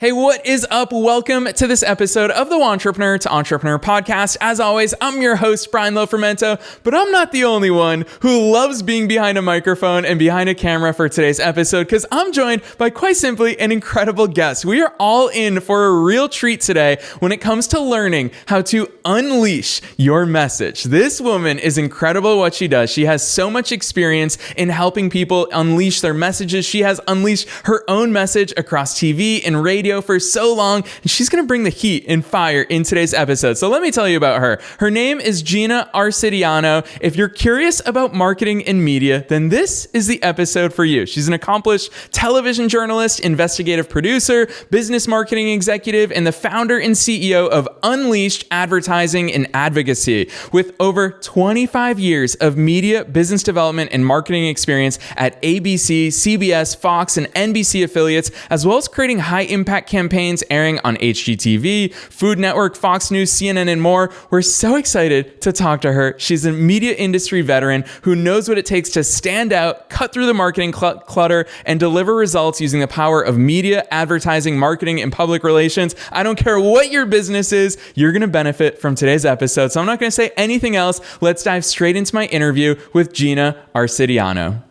Hey, what is up? Welcome to this episode of the Entrepreneur to Entrepreneur podcast. As always, I'm your host, Brian Lofermento, but I'm not the only one who loves being behind a microphone and behind a camera for today's episode, because I'm joined by quite simply an incredible guest. We are all in for a real treat today when it comes to learning how to unleash your message. This woman is incredible at what she does. She has so much experience in helping people unleash their messages. She has unleashed her own message across TV and radio for so long, and she's going to bring the heat and fire in today's episode. So let me tell you about her. Her name is Gina Arcediano. If you're curious about marketing and media, then this is the episode for you. She's an accomplished television journalist, investigative producer, business marketing executive, and the founder and CEO of Unleashed Advertising and Advocacy. With over 25 years of media, business development, and marketing experience at ABC, CBS, Fox, and NBC affiliates, as well as creating high-impact campaigns airing on HGTV, Food Network, Fox News, CNN, and more. We're so excited to talk to her. She's a media industry veteran who knows what it takes to stand out, cut through the marketing clutter, and deliver results using the power of media, advertising, marketing, and public relations. I don't care what your business is, you're going to benefit from today's episode. So I'm not going to say anything else. Let's dive straight into my interview with Gina Arcediano.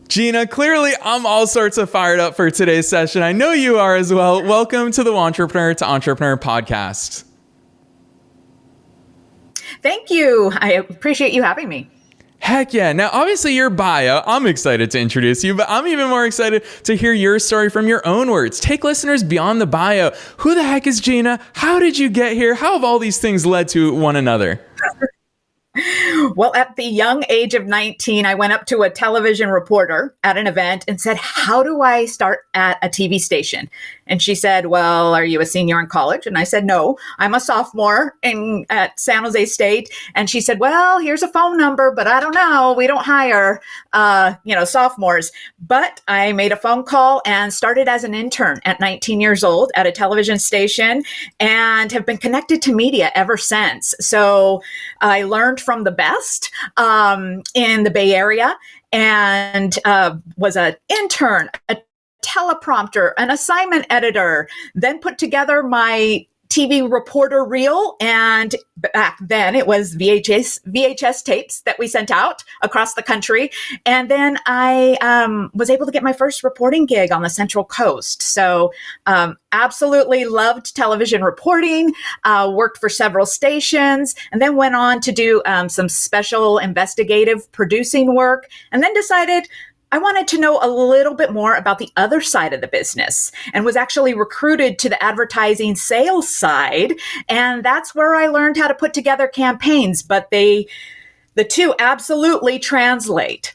Gina, clearly I'm all sorts of fired up for today's session. I know you are as well. Welcome to the Entrepreneur to Entrepreneur podcast. Thank you. I appreciate you having me. Heck yeah. Now, obviously your bio, I'm excited to introduce you, but I'm even more excited to hear your story from your own words. Take listeners beyond the bio. Who the heck is Gina? How did you get here? How have all these things led to one another? Well, at the young age of 19, I went up to a television reporter at an event and said, how do I start at a TV station? And she said, well, are you a senior in college? And I said, no, I'm a sophomore at San Jose State. And she said, well, here's a phone number, but I don't know. We don't hire, sophomores. But I made a phone call and started as an intern at 19 years old at a television station and have been connected to media ever since. So I learned from the best in the Bay Area and was an intern, a teleprompter, an assignment editor, then put together my TV reporter reel. And back then it was VHS tapes that we sent out across the country. And then I was able to get my first reporting gig on the Central Coast. So absolutely loved television reporting, worked for several stations, and then went on to do some special investigative producing work, and then decided I wanted to know a little bit more about the other side of the business and was actually recruited to the advertising sales side. And that's where I learned how to put together campaigns, but the two absolutely translate.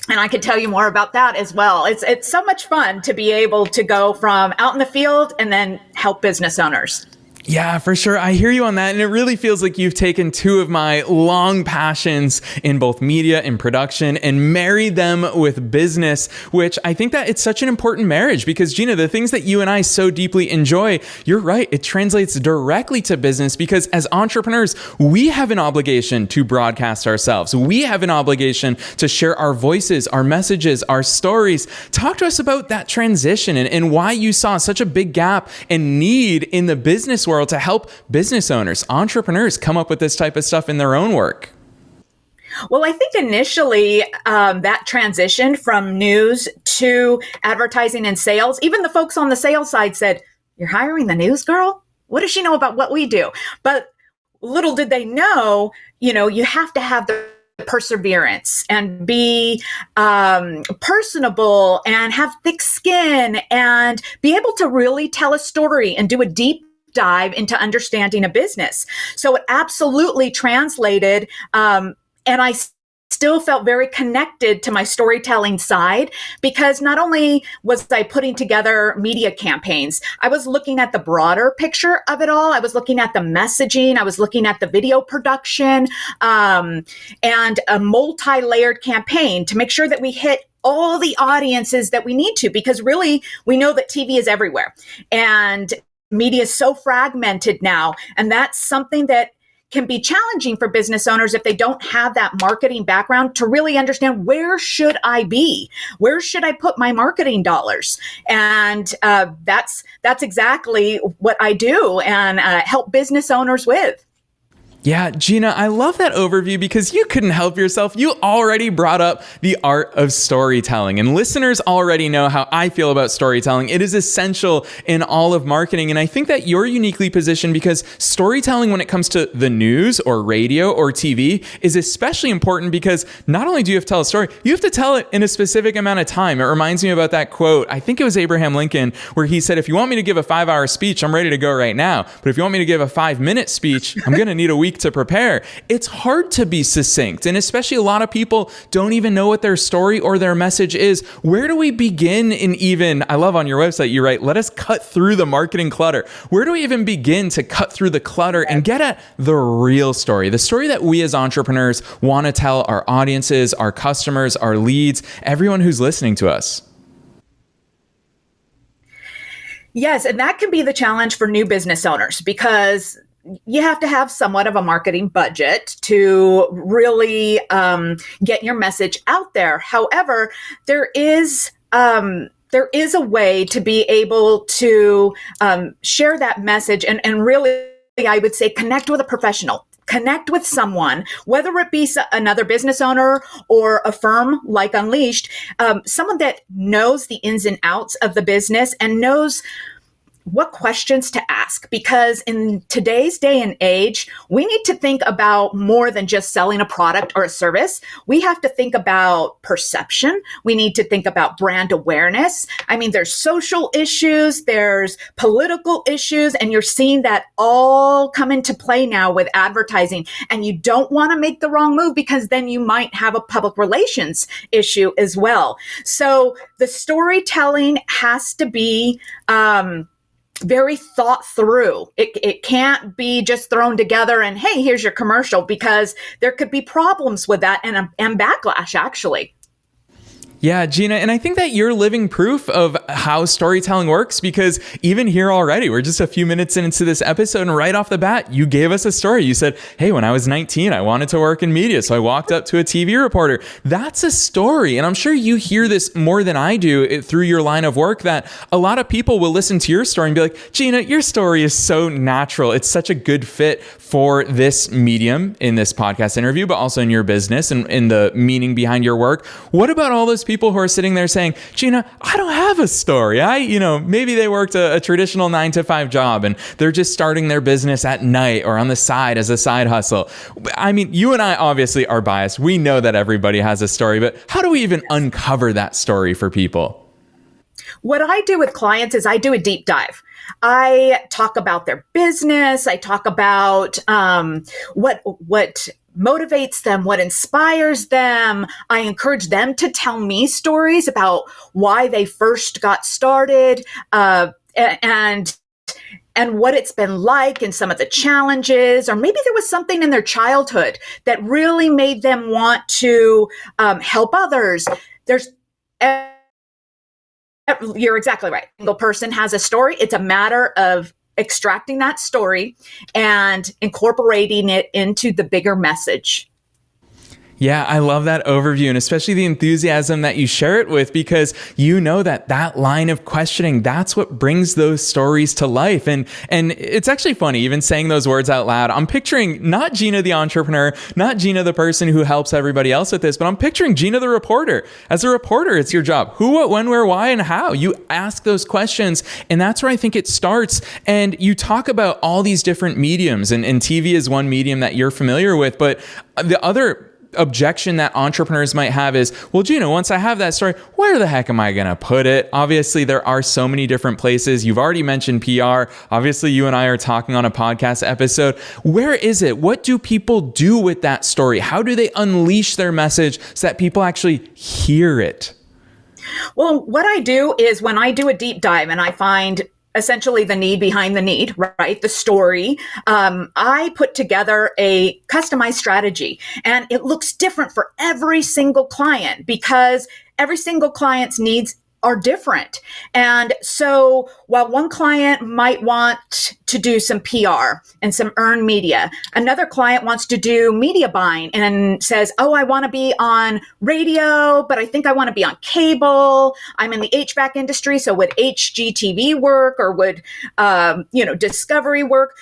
And I could tell you more about that as well. It's so much fun to be able to go from out in the field and then help business owners. Yeah, for sure. I hear you on that. And it really feels like you've taken two of my long passions in both media and production and married them with business, which I think that it's such an important marriage because, Gina, the things that you and I so deeply enjoy, you're right, it translates directly to business because as entrepreneurs, we have an obligation to broadcast ourselves. We have an obligation to share our voices, our messages, our stories. Talk to us about that transition and why you saw such a big gap and need in the business world to help business owners, entrepreneurs come up with this type of stuff in their own work. Well, I think initially that transition from news to advertising and sales, even the folks on the sales side said, you're hiring the news girl? What does she know about what we do? But little did they know, you have to have the perseverance and be personable and have thick skin and be able to really tell a story and do a deep dive into understanding a business. So it absolutely translated. And I still felt very connected to my storytelling side because not only was I putting together media campaigns, I was looking at the broader picture of it all. I was looking at the messaging. I was looking at the video production and a multi-layered campaign to make sure that we hit all the audiences that we need to, because really we know that TV is everywhere and media is so fragmented now. And that's something that can be challenging for business owners if they don't have that marketing background to really understand, where should I be? Where should I put my marketing dollars? And that's exactly what I do and help business owners with. Yeah, Gina, I love that overview because you couldn't help yourself. You already brought up the art of storytelling, and listeners already know how I feel about storytelling. It is essential in all of marketing, and I think that you're uniquely positioned because storytelling when it comes to the news or radio or TV is especially important because not only do you have to tell a story, you have to tell it in a specific amount of time. It reminds me about that quote, I think it was Abraham Lincoln, where he said, if you want me to give a 5-hour speech, I'm ready to go right now. But if you want me to give a 5-minute speech, I'm going to need a week to prepare. It's hard to be succinct, and especially a lot of people don't even know what their story or their message is. Where do we begin in even, I love on your website, you write, let us cut through the marketing clutter. Where do we even begin to cut through the clutter and get at the real story, the story that we as entrepreneurs want to tell our audiences, our customers, our leads, everyone who's listening to us? Yes, and that can be the challenge for new business owners because you have to have somewhat of a marketing budget to really get your message out there. However, there is a way to be able to share that message and really, I would say, connect with a professional. Connect with someone, whether it be another business owner or a firm like Unleashed, someone that knows the ins and outs of the business and knows what questions to ask, because in today's day and age, we need to think about more than just selling a product or a service. We have to think about perception. We need to think about brand awareness. I mean, there's social issues, there's political issues, and you're seeing that all come into play now with advertising. And you don't want to make the wrong move because then you might have a public relations issue as well. So the storytelling has to be very thought through. It can't be just thrown together and, hey, here's your commercial, because there could be problems with that and backlash, actually. Yeah, Gina, and I think that you're living proof of how storytelling works, because even here already, we're just a few minutes into this episode, and right off the bat, you gave us a story. You said, hey, when I was 19, I wanted to work in media, so I walked up to a TV reporter. That's a story, and I'm sure you hear this more than I do through your line of work, that a lot of people will listen to your story and be like, Gina, your story is so natural. It's such a good fit for this medium in this podcast interview, but also in your business and in the meaning behind your work. What about all those people who are sitting there saying, Gina, I don't have a story. Maybe they worked a traditional 9-to-5 job and they're just starting their business at night or on the side as a side hustle. I mean, you and I obviously are biased. We know that everybody has a story, but how do we even uncover that story for people? What I do with clients is I do a deep dive. I talk about their business. I talk about what motivates them, what inspires them. I encourage them to tell me stories about why they first got started, and what it's been like and some of the challenges, or maybe there was something in their childhood that really made them want to help others. You're exactly right. A single person has a story. It's a matter of extracting that story and incorporating it into the bigger message. Yeah, I love that overview, and especially the enthusiasm that you share it with, because you know that line of questioning, that's what brings those stories to life. And it's actually funny, even saying those words out loud, I'm picturing not Gina the entrepreneur, not Gina the person who helps everybody else with this, but I'm picturing Gina the reporter. As a reporter, it's your job. Who, what, when, where, why, and how. You ask those questions, and that's where I think it starts. And you talk about all these different mediums, and TV is one medium that you're familiar with, but the other objection that entrepreneurs might have is, well, Gina, once I have that story, where the heck am I going to put it? Obviously, there are so many different places. You've already mentioned PR. Obviously, you and I are talking on a podcast episode. Where is it? What do people do with that story? How do they unleash their message so that people actually hear it? Well, what I do is when I do a deep dive and I find essentially the need behind the need, right? The story. I put together a customized strategy, and it looks different for every single client because every single client's needs are different. And so while one client might want to do some PR and some earned media, another client wants to do media buying and says, oh, I want to be on radio, but I think I want to be on cable. I'm in the HVAC industry. So would HGTV work, or would, Discovery work?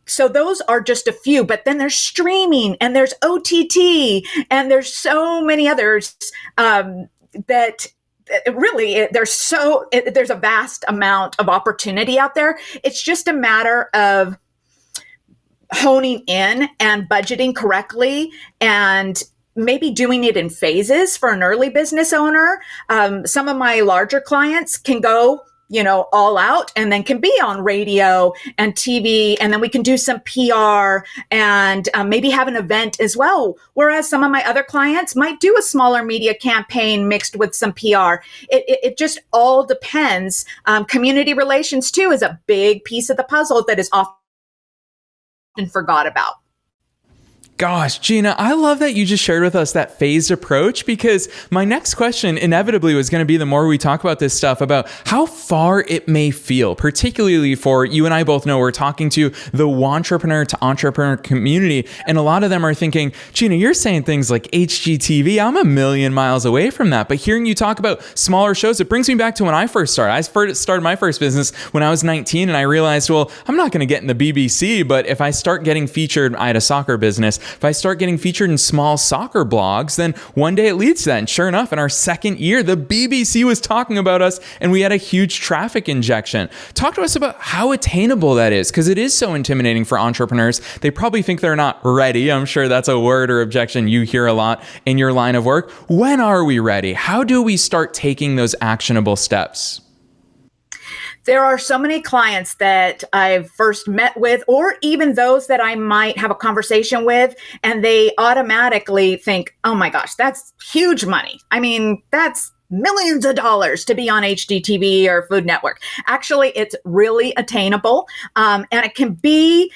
So those are just a few, but then there's streaming and there's OTT and there's so many others that really there's a vast amount of opportunity out there. It's just a matter of honing in and budgeting correctly, and maybe doing it in phases for an early business owner. Some of my larger clients can go all out, and then can be on radio and TV, and then we can do some PR and maybe have an event as well. Whereas some of my other clients might do a smaller media campaign mixed with some PR. It just all depends. Community relations too is a big piece of the puzzle that is often forgot about. Gosh, Gina, I love that you just shared with us that phased approach, because my next question inevitably was going to be, the more we talk about this stuff, about how far it may feel, particularly for you and I both know we're talking to the wantrepreneur to entrepreneur community. And a lot of them are thinking, Gina, you're saying things like HGTV. I'm a million miles away from that. But hearing you talk about smaller shows, it brings me back to when I first started. I started my first business when I was 19, and I realized, well, I'm not going to get in the BBC, but if I start getting featured, I had a soccer business. If I start getting featured in small soccer blogs, then one day it leads to that. And sure enough, in our second year, the BBC was talking about us, and we had a huge traffic injection. Talk to us about how attainable that is, because it is so intimidating for entrepreneurs. They probably think they're not ready. I'm sure that's a word or objection you hear a lot in your line of work. When are we ready? How do we start taking those actionable steps? There are so many clients that I've first met with, or even those that I might have a conversation with, and they automatically think, oh my gosh, that's huge money. I mean, that's millions of dollars to be on HGTV or Food Network. Actually, it's really attainable, and it can be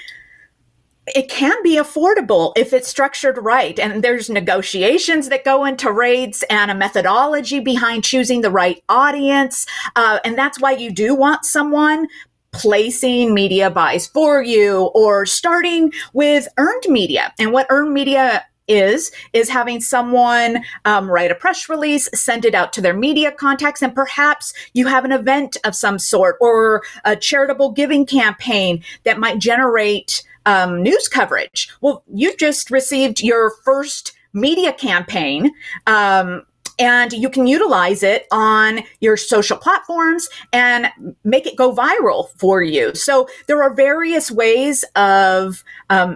affordable if it's structured right. And there's negotiations that go into rates and a methodology behind choosing the right audience. And that's why you do want someone placing media buys for you, or starting with earned media. And what earned media is having someone write a press release, send it out to their media contacts, and perhaps you have an event of some sort or a charitable giving campaign that might generate news coverage. Well, you just received your first media campaign, and you can utilize it on your social platforms and make it go viral for you. So there are various ways of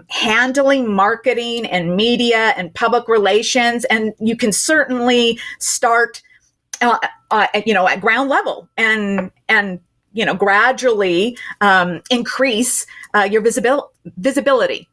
handling marketing and media and public relations, and you can certainly start at ground level and gradually increase your visibility.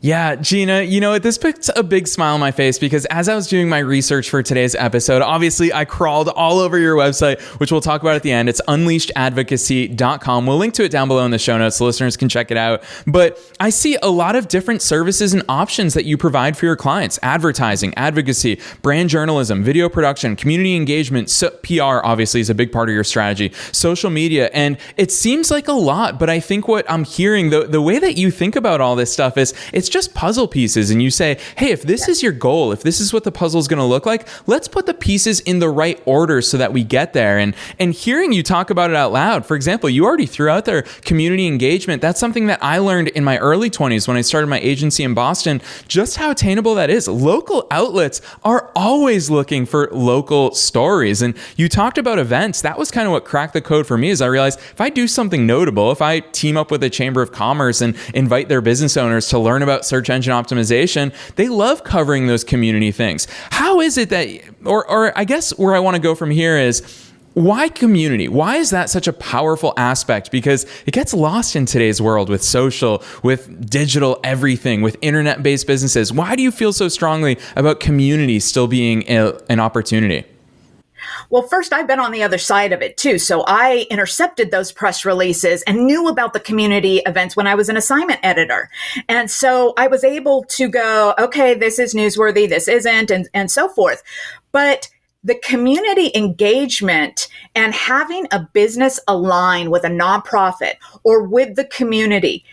Yeah, Gina, this puts a big smile on my face, because as I was doing my research for today's episode, obviously I crawled all over your website, which we'll talk about at the end. It's unleashedadvocacy.com. We'll link to it down below in the show notes so listeners can check it out. But I see a lot of different services and options that you provide for your clients: advertising, advocacy, brand journalism, video production, community engagement, PR obviously is a big part of your strategy, social media. And it seems like a lot, but I think what I'm hearing, the way that you think about all this stuff is, it's just puzzle pieces, and you say, hey, if this is your goal, if this is what the puzzle is going to look like, let's put the pieces in the right order so that we get there. And hearing you talk about it out loud, for example, you already threw out there community engagement. That's something that I learned in my early 20s when I started my agency in Boston, just how attainable that is. Local outlets are always looking for local stories. And you talked about events. That was kind of what cracked the code for me, is I realized if I do something notable, if I team up with a Chamber of Commerce and invite their business owners to learn about search engine optimization, they love covering those community things. How is it that, or I guess where I want to go from here is, why community? Why is that such a powerful aspect? Because it gets lost in today's world with social, with digital everything, with internet-based businesses. Why do you feel so strongly about community still being an opportunity? Well, first, I've been on the other side of it too. So I intercepted those press releases and knew about the community events when I was an assignment editor. And so I was able to go, okay, this is newsworthy, this isn't, and so forth. But the community engagement and having a business align with a nonprofit or with the community,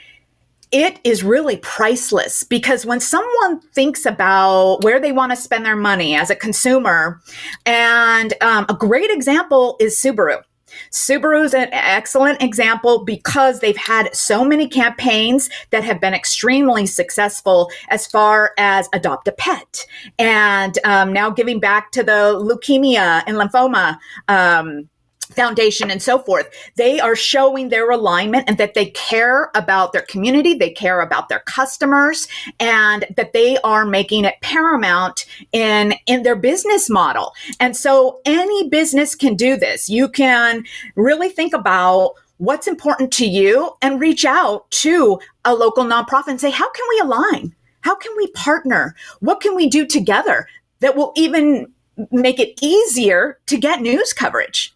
it is really priceless, because when someone thinks about where they want to spend their money as a consumer, and a great example is Subaru. Subaru is an excellent example because they've had so many campaigns that have been extremely successful as far as adopt a pet, and now giving back to the leukemia and lymphoma foundation and so forth. They are showing their alignment and that they care about their community, they care about their customers, and that they are making it paramount in their business model. And so any business can do this. You can really think about what's important to you and reach out to a local nonprofit and say, how can we align? How can we partner? What can we do together that will even make it easier to get news coverage?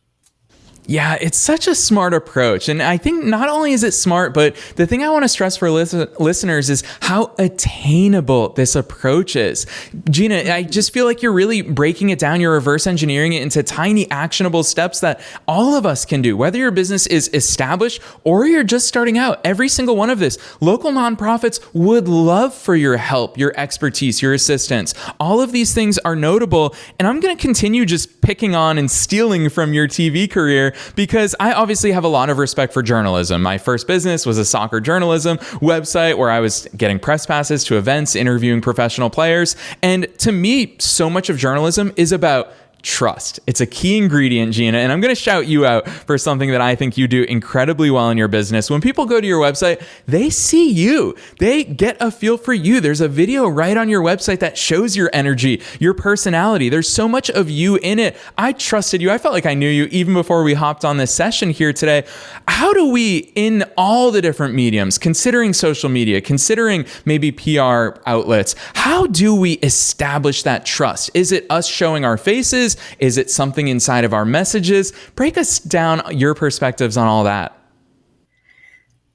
Yeah, it's such a smart approach. And I think not only is it smart, but the thing I want to stress for listeners is how attainable this approach is. Gina, I just feel like you're really breaking it down. You're reverse engineering it into tiny actionable steps that all of us can do, whether your business is established or you're just starting out. Every single one of this, local nonprofits would love for your help, your expertise, your assistance. All of these things are notable. And I'm going to continue just picking on and stealing from your TV career, because I obviously have a lot of respect for journalism. My first business was a soccer journalism website where I was getting press passes to events, interviewing professional players. And to me, so much of journalism is about trust. It's a key ingredient, Gina, and I'm going to shout you out for something that I think you do incredibly well in your business. When people go to your website, they see you. They get a feel for you. There's a video right on your website that shows your energy, your personality. There's so much of you in it. I trusted you. I felt like I knew you even before we hopped on this session here today. How do we, in all the different mediums, considering social media, considering maybe PR outlets, how do we establish that trust? Is it us showing our faces? Is it something inside of our messages? Break us down your perspectives on all that.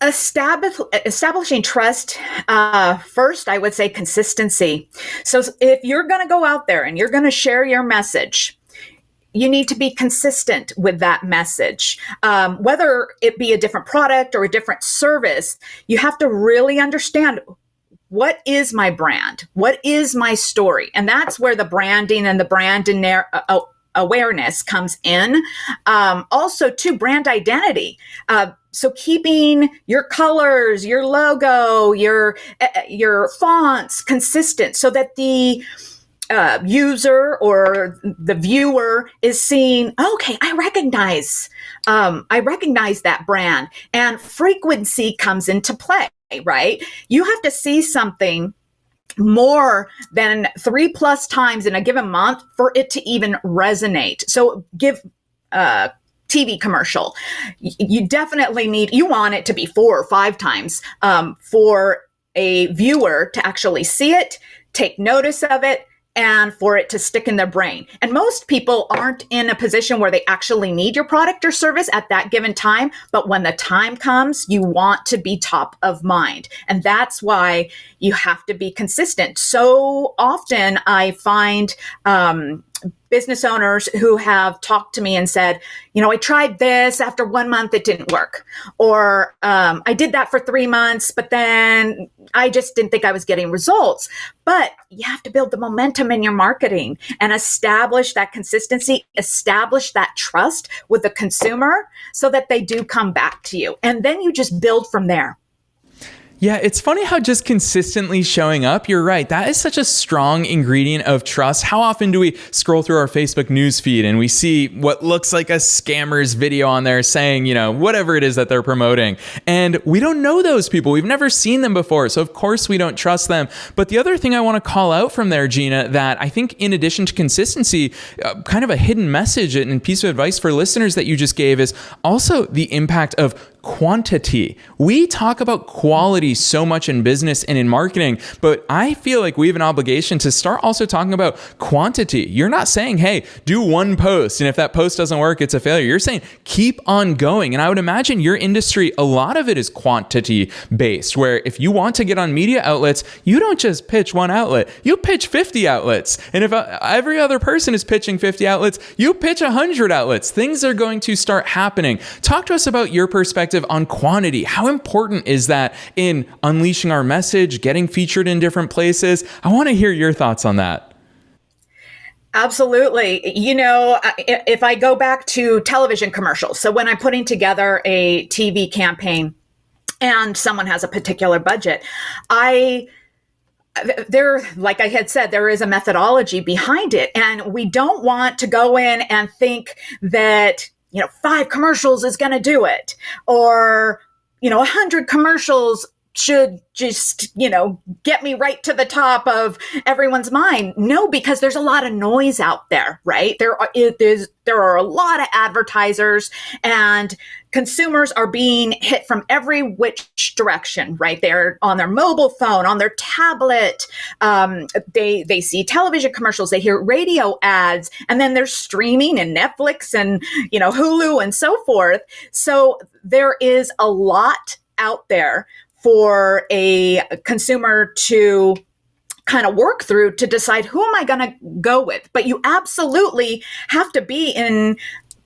Establishing trust, first, I would say consistency. So if you're going to go out there and you're going to share your message, you need to be consistent with that message. Whether it be a different product or a different service, you have to really understand, what is my brand? What is my story? And that's where the branding and the brand awareness comes in. Also, too, brand identity. So keeping your colors, your logo, your fonts consistent so that the user or the viewer is seeing, okay, I recognize that brand, and frequency comes into play, right? You have to see something more than 3+ times in a given month for it to even resonate. So give TV commercial. You definitely you want it to be 4 or 5 times for a viewer to actually see it, take notice of it, and for it to stick in their brain. And most people aren't in a position where they actually need your product or service at that given time. But when the time comes, you want to be top of mind. And that's why you have to be consistent. So often I find business owners who have talked to me and said, I tried this, after 1 month, it didn't work. Or I did that for 3 months, but then I just didn't think I was getting results. But you have to build the momentum in your marketing and establish that consistency, establish that trust with the consumer so that they do come back to you. And then you just build from there. Yeah, it's funny how just consistently showing up, you're right, that is such a strong ingredient of trust. How often do we scroll through our Facebook news feed and we see what looks like a scammer's video on there saying, whatever it is that they're promoting, and we don't know those people. We've never seen them before, so of course we don't trust them. But the other thing I want to call out from there, Gina, that I think in addition to consistency, kind of a hidden message and piece of advice for listeners that you just gave is also the impact of quantity. We talk about quality so much in business and in marketing, but I feel like we have an obligation to start also talking about quantity. You're not saying, hey, do one post, and if that post doesn't work, it's a failure. You're saying keep on going. And I would imagine your industry, a lot of it is quantity based, where if you want to get on media outlets, you don't just pitch one outlet, you pitch 50 outlets. And if every other person is pitching 50 outlets, you pitch 100 outlets. Things are going to start happening. Talk to us about your perspective on quantity. How important is that in unleashing our message, getting featured in different places? I want to hear your thoughts on that. Absolutely. You know, if I go back to television commercials, so when I'm putting together a TV campaign and someone has a particular budget, like I had said, there is a methodology behind it. And we don't want to go in and think that, 5 commercials is going to do it, or, 100 commercials should just, get me right to the top of everyone's mind. No, because there's a lot of noise out there, right? There are a lot of advertisers, and consumers are being hit from every which direction, right? They're on their mobile phone, on their tablet. They see television commercials, they hear radio ads, and then there's streaming and Netflix and, Hulu and so forth. So there is a lot out there for a consumer to kind of work through to decide, who am I going to go with? But you absolutely have to be in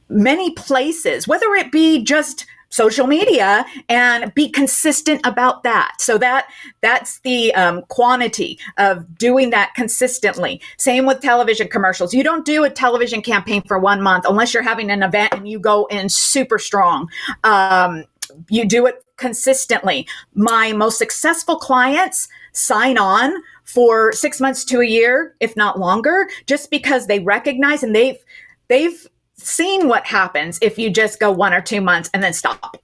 many places, whether it be just social media, and be consistent about that. So that's the quantity of doing that consistently. Same with television commercials. You don't do a television campaign for 1 month unless you're having an event and you go in super strong. You do it consistently. My most successful clients sign on for 6 months to a year, if not longer, just because they recognize and they've seen what happens if you just go 1 or 2 months and then stop.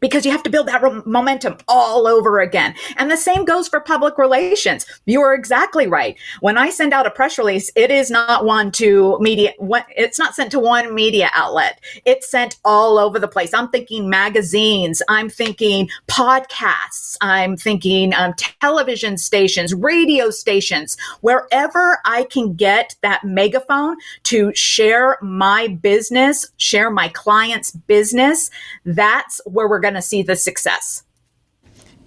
Because you have to build that momentum all over again. And the same goes for public relations. You are exactly right. When I send out a press release, it is not it's not sent to one media outlet. It's sent all over the place. I'm thinking magazines. I'm thinking podcasts. I'm thinking television stations, radio stations, wherever I can get that megaphone to share my business, share my client's business. That's where we're going to see the success.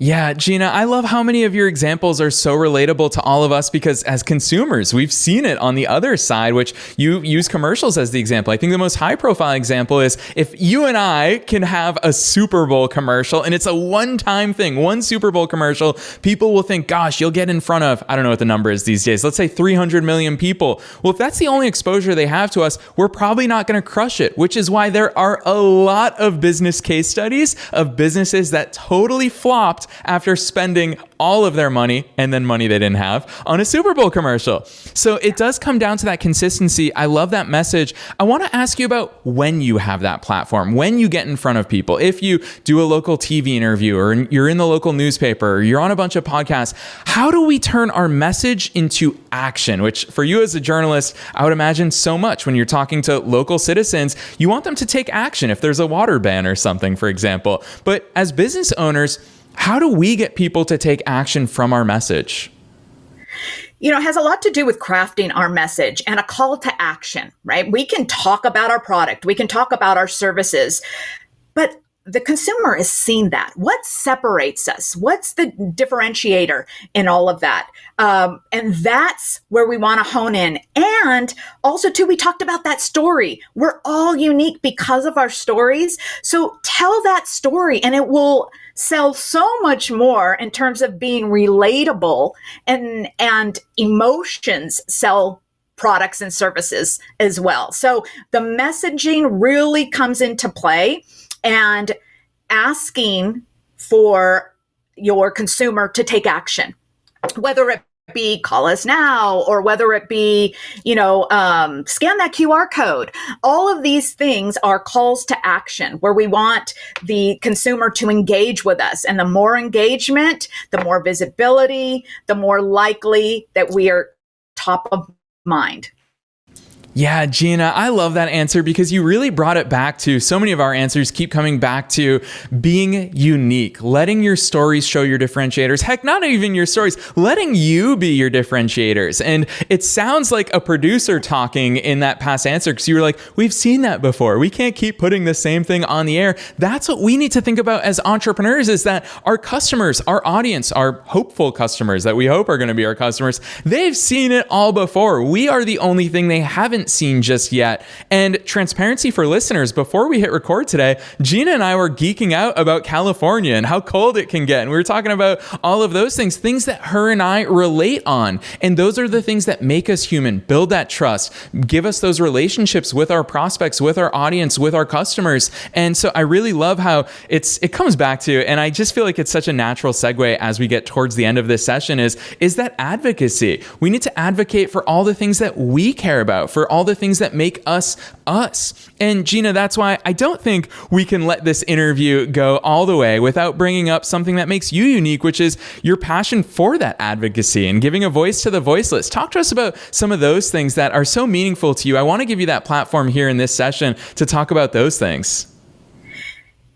Yeah, Gina, I love how many of your examples are so relatable to all of us, because as consumers, we've seen it on the other side, which you use commercials as the example. I think the most high profile example is if you and I can have a Super Bowl commercial, and it's a one-time thing, one Super Bowl commercial, people will think, gosh, you'll get in front of, I don't know what the number is these days, let's say 300 million people. Well, if that's the only exposure they have to us, we're probably not going to crush it, which is why there are a lot of business case studies of businesses that totally flopped after spending all of their money, and then money they didn't have, on a Super Bowl commercial. So it does come down to that consistency. I love that message. I want to ask you about when you have that platform, when you get in front of people. If you do a local TV interview, or you're in the local newspaper, or you're on a bunch of podcasts, how do we turn our message into action? Which for you as a journalist, I would imagine so much when you're talking to local citizens, you want them to take action if there's a water ban or something, for example. But as business owners, how do we get people to take action from our message? It has a lot to do with crafting our message and a call to action, right? We can talk about our product, we can talk about our services, but the consumer has seen that. What separates us? What's the differentiator in all of that? And that's where we want to hone in. And also, too, we talked about that story. We're all unique because of our stories. So tell that story, and it will sell so much more in terms of being relatable, and emotions sell products and services as well. So the messaging really comes into play, and asking for your consumer to take action, whether it be call us now, or whether it be, scan that QR code. All of these things are calls to action where we want the consumer to engage with us. And the more engagement, the more visibility, the more likely that we are top of mind. Yeah, Gina, I love that answer because you really brought it back to so many of our answers keep coming back to being unique, letting your stories show your differentiators. Heck, not even your stories, letting you be your differentiators. And it sounds like a producer talking in that past answer because you were like, we've seen that before. We can't keep putting the same thing on the air. That's what we need to think about as entrepreneurs, is that our customers, our audience, our hopeful customers that we hope are going to be our customers, they've seen it all before. We are the only thing they haven't seen just yet. And transparency for listeners, before we hit record today, Gina and I were geeking out about California and how cold it can get. And we were talking about all of those things that her and I relate on. And those are the things that make us human, build that trust, give us those relationships with our prospects, with our audience, with our customers. And so I really love how it comes back to, and I just feel like it's such a natural segue as we get towards the end of this session is that advocacy. We need to advocate for all the things that we care about, for all the things that make us us. And Gina, that's why I don't think we can let this interview go all the way without bringing up something that makes you unique, which is your passion for that advocacy and giving a voice to the voiceless. Talk to us about some of those things that are so meaningful to you. I want to give you that platform here in this session to talk about those things.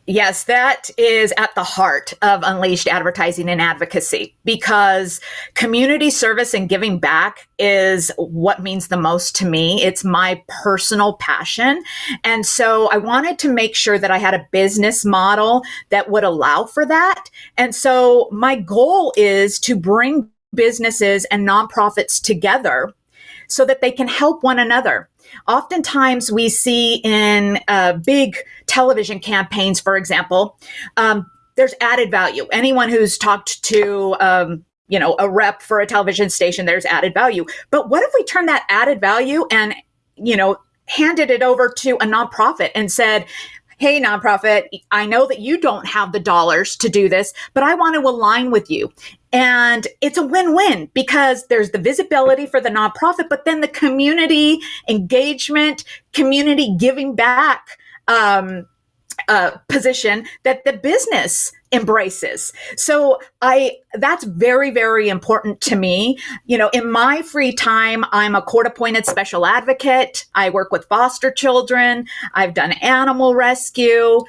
Yes, that is at the heart of Unleashed Advertising and Advocacy, because community service and giving back is what means the most to me. It's my personal passion. And so I wanted to make sure that I had a business model that would allow for that. And so my goal is to bring businesses and nonprofits together so that they can help one another. Oftentimes we see in big television campaigns, for example, there's added value. Anyone who's talked to, a rep for a television station, there's added value. But what if we turn that added value and, handed it over to a nonprofit and said, hey, nonprofit, I know that you don't have the dollars to do this, but I want to align with you. And it's a win-win because there's the visibility for the nonprofit, but then the community engagement, community giving back position that the business embraces. So that's very, very important to me. In my free time, I'm a court-appointed special advocate. I work with foster children. I've done animal rescue.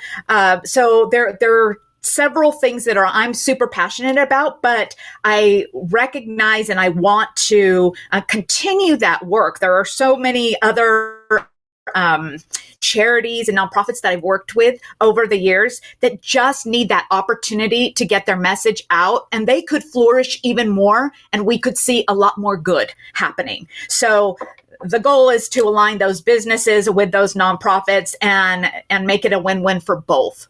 So there are several things that I'm super passionate about, but I recognize and I want to continue that work. There are so many other charities and nonprofits that I've worked with over the years that just need that opportunity to get their message out, and they could flourish even more, and we could see a lot more good happening. So the goal is to align those businesses with those nonprofits and make it a win-win for both.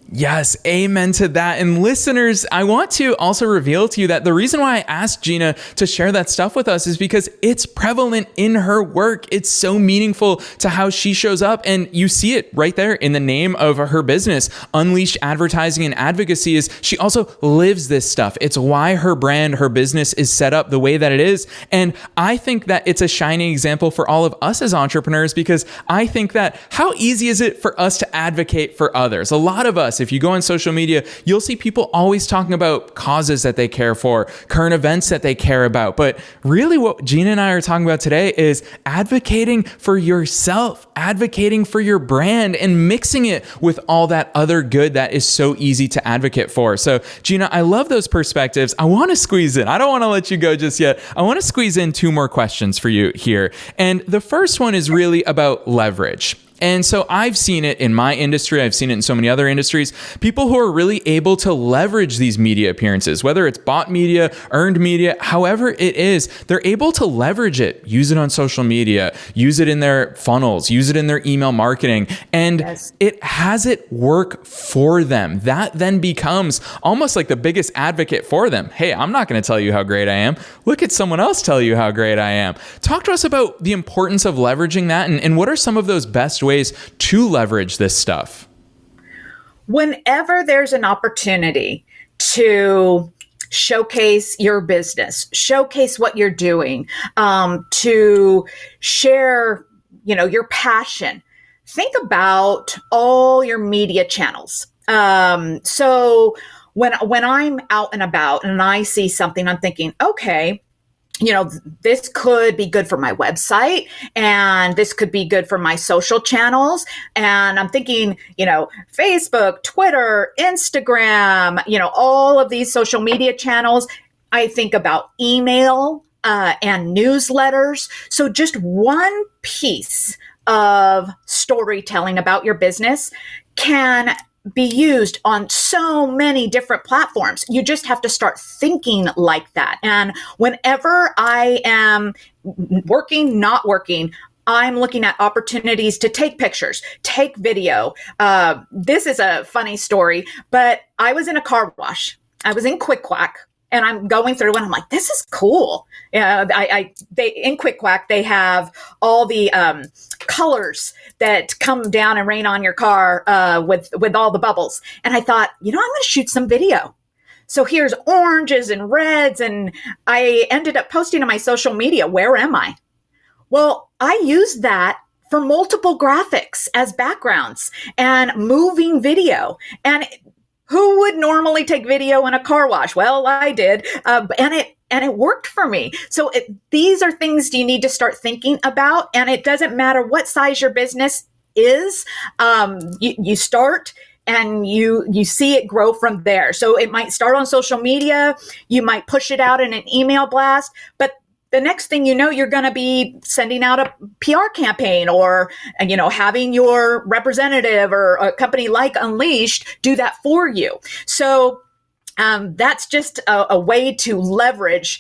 Yes, amen to that. And listeners, I want to also reveal to you that the reason why I asked Gina to share that stuff with us is because it's prevalent in her work. It's so meaningful to how she shows up. And you see it right there in the name of her business, Unleashed Advertising and Advocacy. Is she also lives this stuff. It's why her brand, her business is set up the way that it is. And I think that it's a shining example for all of us as entrepreneurs, because I think that how easy is it for us to advocate for others? A lot of us, if you go on social media, you'll see people always talking about causes that they care for, current events that they care about. But really what Gina and I are talking about today is advocating for yourself, advocating for your brand, and mixing it with all that other good that is so easy to advocate for. So Gina, I love those perspectives. I want to squeeze in. I don't want to let you go just yet. I want to squeeze in 2 more questions for you here. And the first one is really about leverage. And so I've seen it in my industry. I've seen it in so many other industries. People who are really able to leverage these media appearances, whether it's bought media, earned media, however it is, they're able to leverage it, use it on social media, use it in their funnels, use it in their email marketing, and it has it work for them. That then becomes almost like the biggest advocate for them. Hey, I'm not going to tell you how great I am. Look at someone else tell you how great I am. Talk to us about the importance of leveraging that, and what are some of those best ways to leverage this stuff? Whenever there's an opportunity to showcase your business, showcase what you're doing, to share, your passion, think about all your media channels. So when I'm out and about and I see something, I'm thinking, okay, this could be good for my website and this could be good for my social channels. And I'm thinking, Facebook, Twitter, Instagram, all of these social media channels. I think about email and newsletters. So just one piece of storytelling about your business can be used on so many different platforms. You just have to start thinking like that. And whenever I am working, not working, I'm looking at opportunities to take pictures, take video. This is a funny story, but I was in a car wash. I was in Quick Quack. And I'm going through and I'm like, this is cool. They in Quick Quack, they have all the colors that come down and rain on your car with all the bubbles. And I thought, I'm going to shoot some video. So here's oranges and reds. And I ended up posting on my social media, where am I? Well, I used that for multiple graphics as backgrounds and moving video. And who would normally take video in a car wash? Well, I did, and it worked for me. So these are things you need to start thinking about, and it doesn't matter what size your business is. You start and you see it grow from there. So it might start on social media. You might push it out in an email blast, but the next thing you know, you're going to be sending out a PR campaign or, having your representative or a company like Unleashed do that for you. So that's just a way to leverage,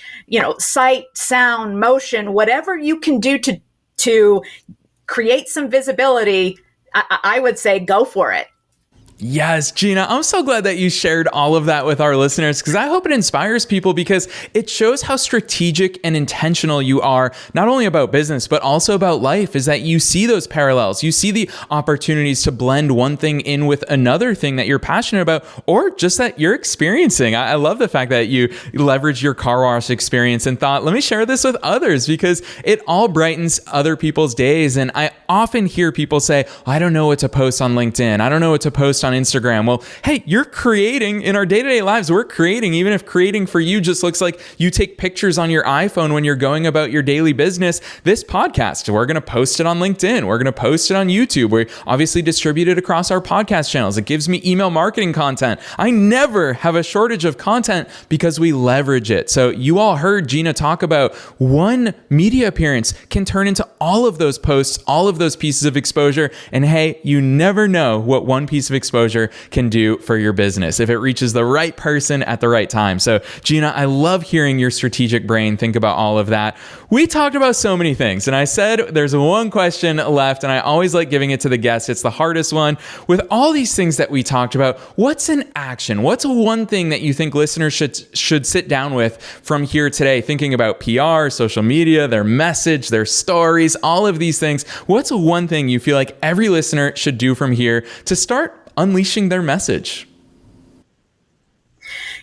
sight, sound, motion, whatever you can do to create some visibility. I would say go for it. Yes, Gina, I'm so glad that you shared all of that with our listeners, because I hope it inspires people, because it shows how strategic and intentional you are, not only about business, but also about life, is that you see those parallels. You see the opportunities to blend one thing in with another thing that you're passionate about, or just that you're experiencing. I love the fact that you leverage your car wash experience and thought, let me share this with others, because it all brightens other people's days. And I often hear people say, I don't know what to post on LinkedIn. I don't know what to post on Instagram. Well, hey, you're creating in our day-to-day lives. We're creating, even if creating for you just looks like you take pictures on your iPhone when you're going about your daily business. This podcast, we're going to post it on LinkedIn. We're going to post it on YouTube. We obviously distribute it across our podcast channels. It gives me email marketing content. I never have a shortage of content because we leverage it. So you all heard Gina talk about one media appearance can turn into all of those posts, all of those pieces of exposure. And hey, you never know what one piece of exposure can do for your business if it reaches the right person at the right time. So Gina, I love hearing your strategic brain think about all of that. We talked about so many things, and I said there's one question left, and I always like giving it to the guests. It's the hardest one. With all these things that we talked about, what's an action? What's one thing that you think listeners should sit down with from here today, thinking about PR, social media, their message, their stories, all of these things? What's one thing you feel like every listener should do from here to start unleashing their message?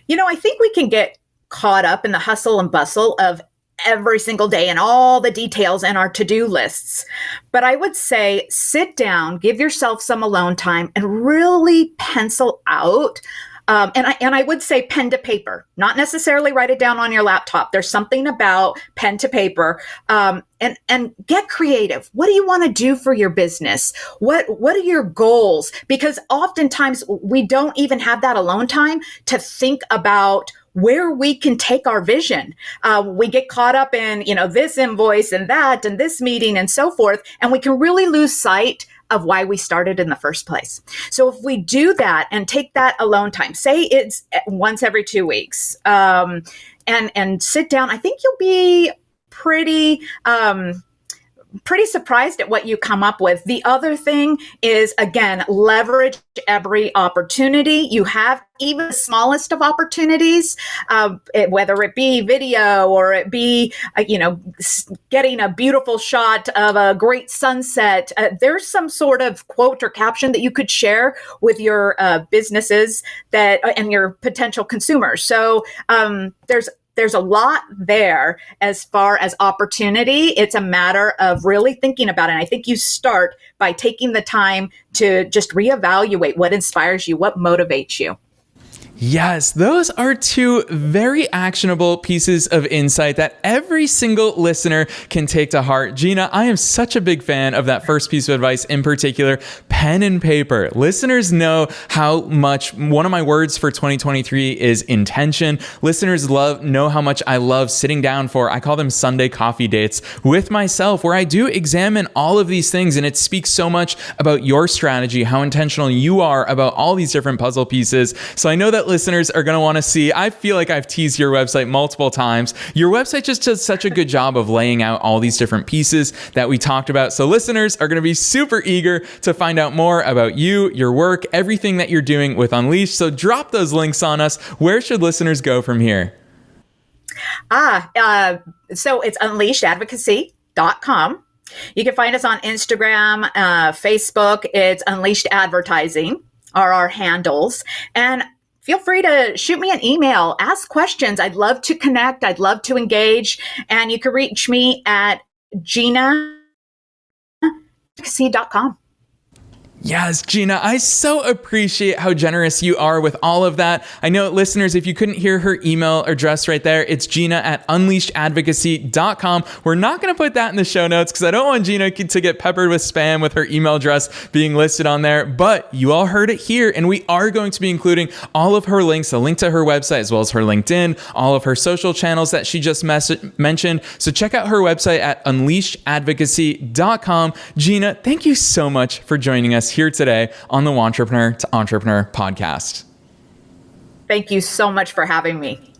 I think we can get caught up in the hustle and bustle of every single day and all the details in our to-do lists. But I would say sit down, give yourself some alone time, and really pencil out. And I would say pen to paper, not necessarily write it down on your laptop. There's something about pen to paper, and get creative. What do you want to do for your business? What are your goals? Because oftentimes we don't even have that alone time to think about where we can take our vision. We get caught up in, this invoice and that and this meeting and so forth, and we can really lose sight of why we started in the first place. So if we do that and take that alone time, say it's once every 2 weeks, and sit down, I think you'll be pretty surprised at what you come up with. The other thing is, again, leverage every opportunity you have, even the smallest of opportunities, whether it be video or it be, getting a beautiful shot of a great sunset. There's some sort of quote or caption that you could share with your businesses and your potential consumers. So there's a lot there as far as opportunity. It's a matter of really thinking about it. And I think you start by taking the time to just reevaluate what inspires you, what motivates you. Yes, those are two very actionable pieces of insight that every single listener can take to heart. Gina, I am such a big fan of that first piece of advice, in particular, pen and paper. Listeners know how much one of my words for 2023 is intention. Listeners know how much I love sitting down for, I call them Sunday coffee dates with myself, where I do examine all of these things, and it speaks so much about your strategy, how intentional you are about all these different puzzle pieces. So I know that listeners are going to want to see, I feel like I've teased your website multiple times. Your website just does such a good job of laying out all these different pieces that we talked about. So listeners are going to be super eager to find out more about you, your work, everything that you're doing with Unleashed. So drop those links on us. Where should listeners go from here? So it's unleashedadvocacy.com. You can find us on Instagram, Facebook. It's Unleashed Advertising are our handles. And feel free to shoot me an email, ask questions. I'd love to connect. I'd love to engage. And you can reach me at gina.advocacy.com. Yes, Gina, I so appreciate how generous you are with all of that. I know, listeners, if you couldn't hear her email address right there, it's gina@unleashedadvocacy.com. We're not going to put that in the show notes because I don't want Gina to get peppered with spam with her email address being listed on there. But you all heard it here, and we are going to be including all of her links, a link to her website, as well as her LinkedIn, all of her social channels that she just mentioned. So check out her website at unleashedadvocacy.com. Gina, thank you so much for joining us here today on the Wantrepreneur to Entrepreneur podcast. Thank you so much for having me.